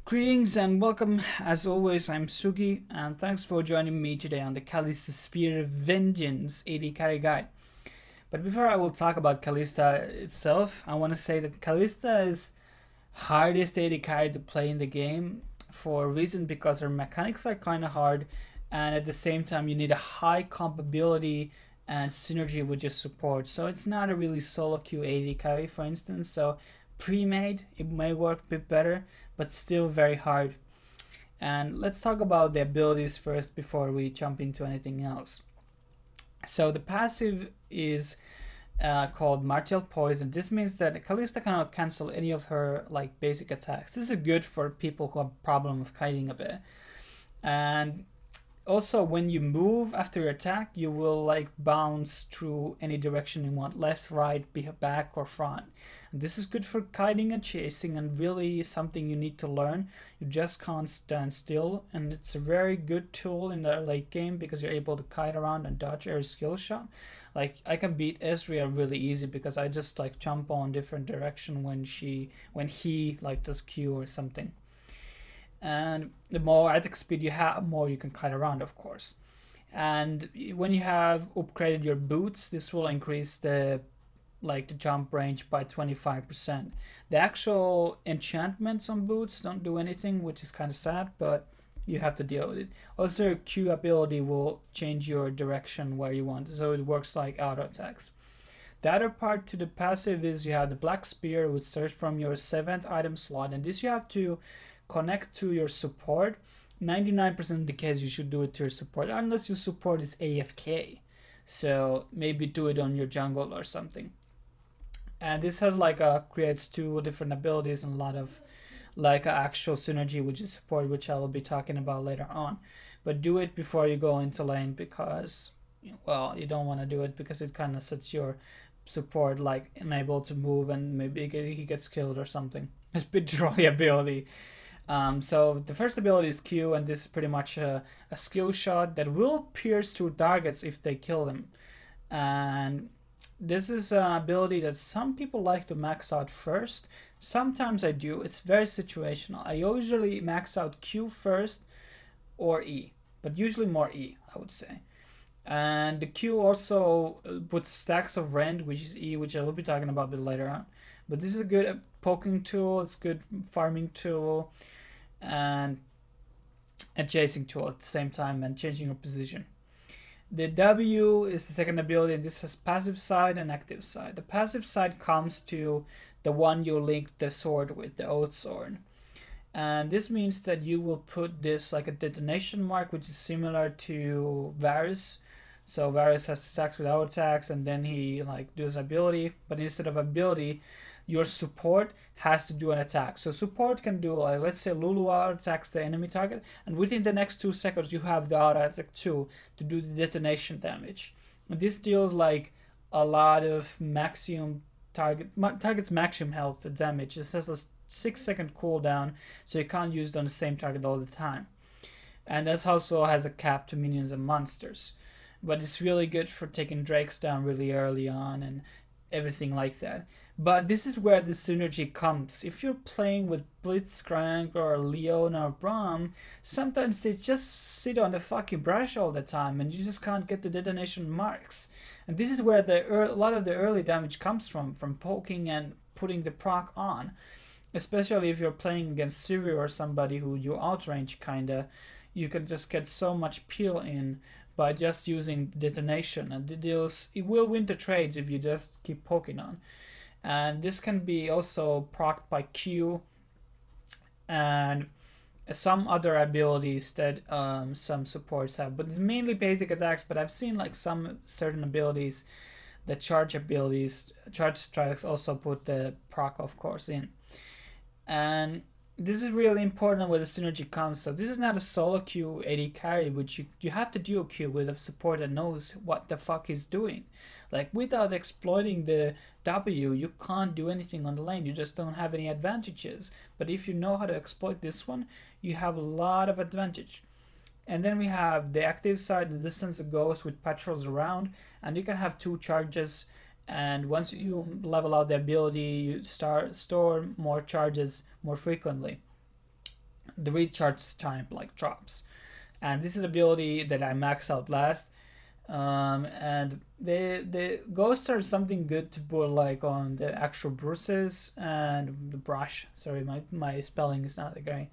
Greetings and welcome. As always, I'm Sugi, and thanks for joining me today on the Kalista Spear of Vengeance AD Carry Guide. But before I will talk about Kalista itself, I want to say that Kalista is hardest AD carry to play in the game for a reason because her mechanics are kind of hard, and at the same time you need a high compatibility and synergy with your support. So it's not a really solo queue AD carry, for instance. So pre-made it may work a bit better, but still very hard. And let's talk about the abilities first before we jump into anything else. So the passive is called Martial Poison. This means that Kalista cannot cancel any of her basic attacks. This is good for people who have a problem with kiting a bit. And also, when you move after your attack, you will bounce through any direction you want, left, right, back, or front. And this is good for kiting and chasing, and really something you need to learn. You just can't stand still, and it's a very good tool in the late game because you're able to kite around and dodge every skill shot. Like, I can beat Ezreal really easy because I just jump on different direction when he does Q or something. And the more attack speed you have, more you can kite around, of course. And when you have upgraded your boots, this will increase the jump range by 25%. The actual enchantments on boots don't do anything, which is kind of sad, but you have to deal with it. Also, your Q ability will change your direction where you want, so it works like auto attacks. The other part to the passive is you have the Black Spear, which starts from your 7th item slot, and this you have to connect to your support. 99% of the case you should do it to your support, unless your support is AFK. So maybe do it on your jungle or something. And this has creates 2 different abilities and a lot of actual synergy with your support, which I will be talking about later on. But do it before you go into lane because, well, you don't want to do it because it kind of sets your support unable to move and maybe he gets killed or something. It's a bit trolley ability. So the first ability is Q, and this is pretty much a skill shot that will pierce through targets if they kill them. And this is an ability that some people like to max out first. Sometimes I do. It's very situational. I usually max out Q first or E, but usually more E, I would say. And the Q also puts stacks of rend, which is E, which I will be talking about a bit later on. But this is a good poking tool, it's a good farming tool, and a chasing tool at the same time, and changing your position. The W is the second ability, and this has passive side and active side. The passive side comes to the one you link the sword with, the Oath Sword. And this means that you will put this like a detonation mark, which is similar to Varus. So Varus has the stacks with auto attacks, and then he does ability, but instead of ability, your support has to do an attack. So support can do let's say Lulu auto attacks the enemy target, and within the next 2 seconds you have the auto attack too to do the detonation damage. And this deals a lot of maximum target's maximum health damage. It has a 6-second cooldown, so you can't use it on the same target all the time. And this also has a cap to minions and monsters. But it's really good for taking drakes down really early on and everything like that. But this is where the synergy comes. If you're playing with Blitzcrank or Leon or Braum, sometimes they just sit on the fucking brush all the time and you just can't get the detonation marks. And this is where a lot of the early damage comes from poking and putting the proc on. Especially if you're playing against Sivir or somebody who you outrange kinda, you can just get so much peel in by just using detonation, and it will win the trades if you just keep poking on. And this can be also procced by Q and some other abilities that some supports have, but it's mainly basic attacks. But I've seen some certain abilities, the charge strikes also put the proc of course in. And this is really important where the synergy comes. So this is not a solo Q AD carry, which you have to duo Q with a support that knows what the fuck he's doing. Without exploiting the W, you can't do anything on the lane. You just don't have any advantages. But if you know how to exploit this one, you have a lot of advantage. And then we have the active side, the distance it goes with patrols around, and you can have 2 charges and once you level out the ability, you store more charges more frequently. the recharge time like drops. And this is an ability that I maxed out last. And the ghosts are something good to put like on the actual bruises and the brush. Sorry, my spelling is not that great.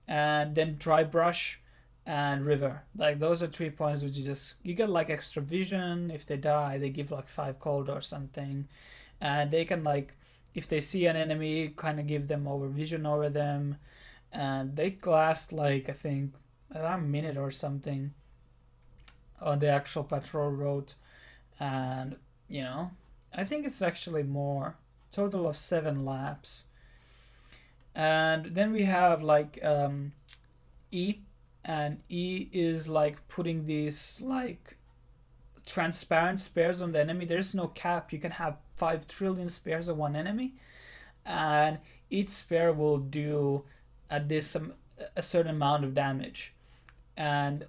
And then dry brush and river. Like those are 3 points which you get like extra vision. If they die, they give like 5 cold or something. And they can like, if they see an enemy, kind of give them over vision over them. And they last like, I think, a minute or something on the actual patrol road. And you know, I think it's actually more, total of 7 laps. And then we have like E, and E is like putting these like transparent spares on the enemy. There's no cap. You can have 5 trillion spares on one enemy, and each spare will do a certain amount of damage, and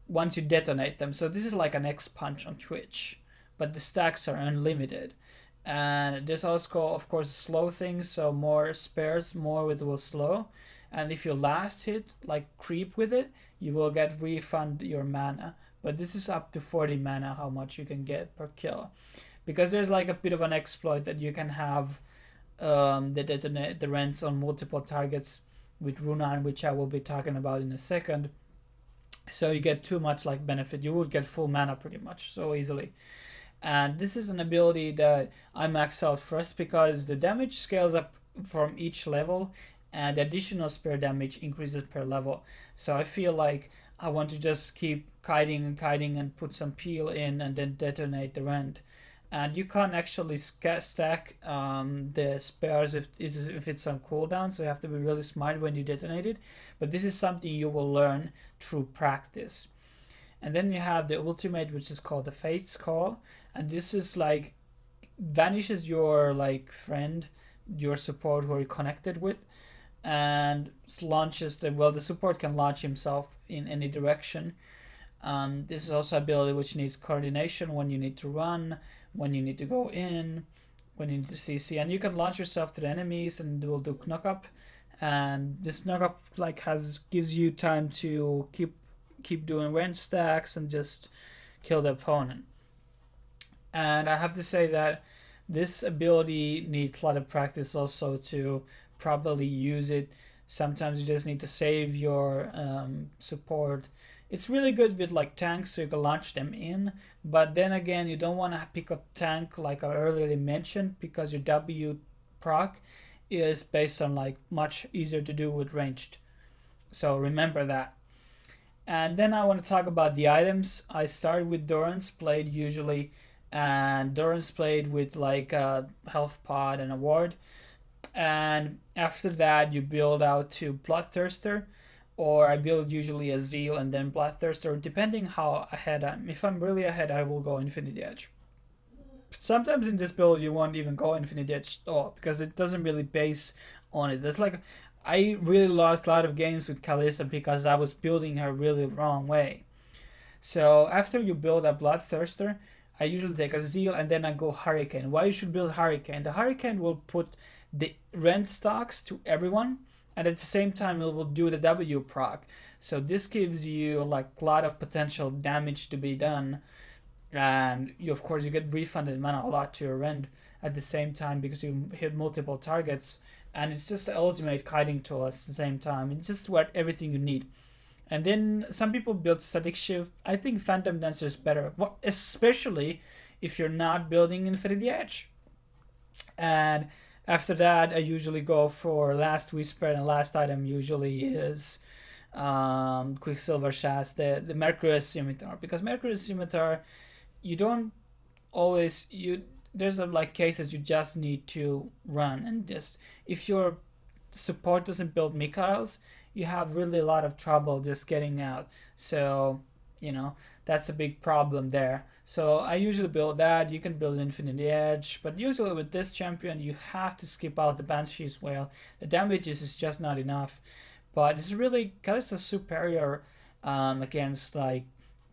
once you detonate them. So this is like an X punch on Twitch, but the stacks are unlimited. And there's also, of course, slow things, so more spares, more it will slow. And if you last hit, like creep with it, you will get refund your mana. But this is up to 40 mana, how much you can get per kill. Because there's like a bit of an exploit that you can have the rents on multiple targets with Runan, which I will be talking about in a second. So you get too much like benefit. You would get full mana pretty much so easily. And this is an ability that I max out first because the damage scales up from each level and the additional spare damage increases per level. So I feel like I want to just keep kiting and kiting and put some peel in and then detonate the rend. And you can't actually stack the spares if it's on cooldown, so you have to be really smart when you detonate it. But this is something you will learn through practice. And then you have the ultimate, which is called the Fate's Call, and this is like vanishes your like friend, your support who you're connected with, and launches the support can launch himself in any direction. This is also an ability which needs coordination when you need to run, when you need to go in, when you need to CC, and you can launch yourself to the enemies and it will do knock up. And this knock up like gives you time to keep doing rend stacks and just kill the opponent. And I have to say that this ability needs a lot of practice also to properly use it. Sometimes you just need to save your support. It's really good with like tanks, so you can launch them in, but then again you don't want to pick up tank like I earlier mentioned, because your W proc is based on like much easier to do with ranged. So remember that. And then I want to talk about the items. I started with Doran's Blade usually, and Doran's Blade with like a health pod and a ward. And after that you build out to Bloodthirster, or I build usually a Zeal and then Bloodthirster, depending how ahead I'm. If I'm really ahead, I will go Infinity Edge. Sometimes in this build you won't even go Infinity Edge at all, because it doesn't really base on it. There's like, I really lost a lot of games with Kalista because I was building her really wrong way. So after you build a Bloodthirster, I usually take a Zeal and then I go Hurricane. Why you should build Hurricane? The Hurricane will put the rend stocks to everyone, and at the same time it will do the W proc. So this gives you like a lot of potential damage to be done, and you of course you get refunded mana a lot to your rend at the same time because you hit multiple targets, and it's just the ultimate kiting tool at the same time. It's just what everything you need. And then some people build Static Shift. I think Phantom Dancer is better, especially if you're not building Infinity Edge. And after that I usually go for Last Whisper, and last item usually is Quicksilver Shast, the Mercurius Scimitar, because Mercurius Scimitar, you don't always, there's like cases you just need to run, and just if your support doesn't build Mikhails, you have really a lot of trouble just getting out. So you know, that's a big problem there. So I usually build that. You can build Infinity Edge, but usually with this champion you have to skip out the Banshee's Wail. The damage is just not enough, but it's really Kalista superior against like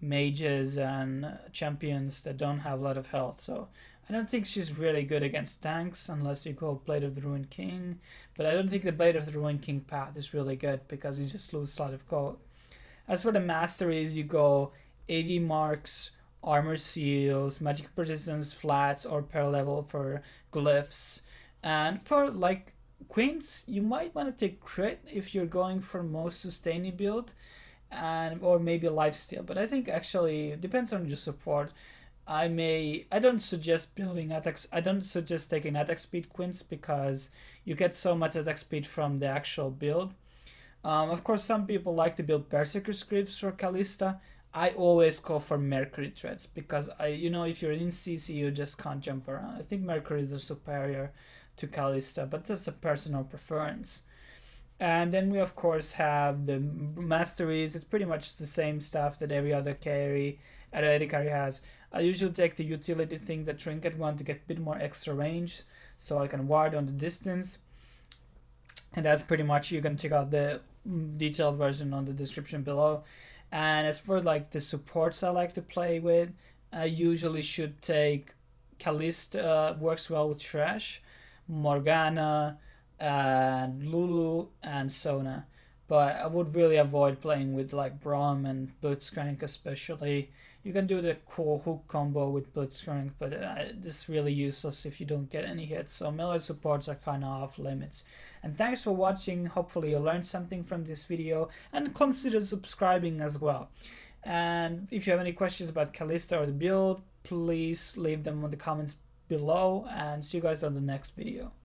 mages and champions that don't have a lot of health. So I don't think she's really good against tanks unless you go Blade of the Ruined King, but I don't think the Blade of the Ruined King path is really good because you just lose a lot of gold. As for the masteries, you go 80 marks, armor seals, magic persistence, flats, or per level for glyphs. And for like Quints, you might want to take crit if you're going for most sustaining build, and or maybe lifesteal. But I think actually it depends on your support. I don't suggest building attacks. I don't suggest taking attack speed Quints because you get so much attack speed from the actual build. Of course, some people like to build Berserker scripts for Kalista. I always go for Mercury threads because if you're in CC, you just can't jump around. I think Mercury is superior to Kalista, but that's a personal preference. And then we of course have the masteries. It's pretty much the same stuff that every other carry has. I usually take the utility thing, the trinket one, to get a bit more extra range so I can ward on the distance. And that's pretty much, you can check out the detailed version on the description below. And as for like the supports I like to play with, I usually should take Kalista, works well with Thresh, Morgana, and Lulu, and Sona. But I would really avoid playing with like Braum and Blitzcrank especially. You can do the cool hook combo with Blitzcrank, but this is really useless if you don't get any hits. So melee supports are kind of off limits. And thanks for watching. Hopefully you learned something from this video, and consider subscribing as well. And if you have any questions about Kalista or the build, please leave them in the comments below, and see you guys on the next video.